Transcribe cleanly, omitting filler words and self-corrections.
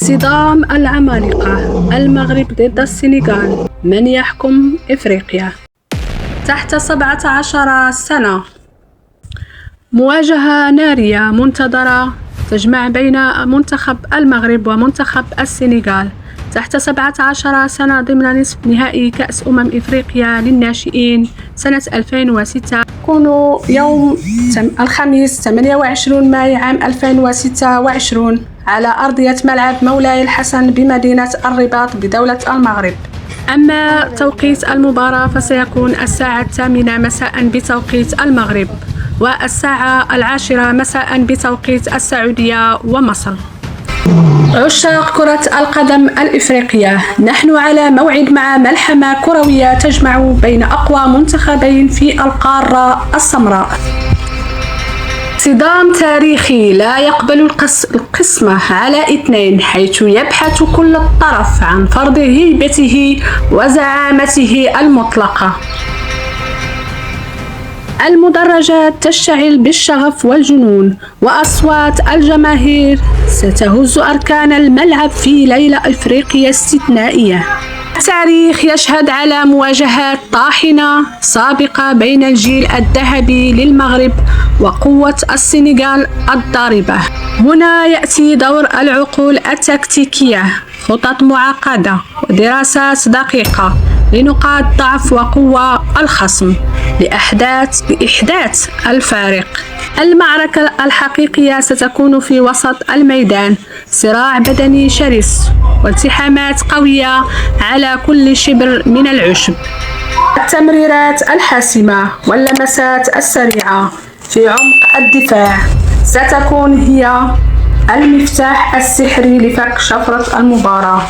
صدام العمالقة، المغرب ضد السنغال، من يحكم إفريقيا؟ تحت 17 سنة. مواجهة نارية منتظرة تجمع بين منتخب المغرب ومنتخب السنغال تحت 17 سنة ضمن نصف نهائي كأس إفريقيا للناشئين سنة 2006. يكون يوم الخميس 28 ماي عام 2026 على أرضية ملعب مولاي الحسن بمدينة الرباط بدولة المغرب. أما توقيت المباراة فسيكون الساعة 8 مساء بتوقيت المغرب والساعة 10 مساء بتوقيت السعودية ومصر. عشاق كرة القدم الإفريقية، نحن على موعد مع ملحمة كروية تجمع بين أقوى منتخبين في القارة السمراء. صدام تاريخي لا يقبل القسمة على اثنين، حيث يبحث كل طرف عن فرض هيبته وزعامته المطلقة. المدرجات تشتعل بالشغف والجنون، وأصوات الجماهير ستهز أركان الملعب في ليلة إفريقية استثنائية. التاريخ يشهد على مواجهات طاحنة سابقة بين الجيل الذهبي للمغرب وقوة السنغال الضاربة. هنا يأتي دور العقول التكتيكية، خطط معقدة ودراسات دقيقة لنقاط ضعف وقوة الخصم لإحداث الفارق. المعركة الحقيقية ستكون في وسط الميدان، صراع بدني شرس والتحامات قوية على كل شبر من العشب. التمريرات الحاسمة واللمسات السريعة في عمق الدفاع ستكون هي المفتاح السحري لفك شفرة المباراة.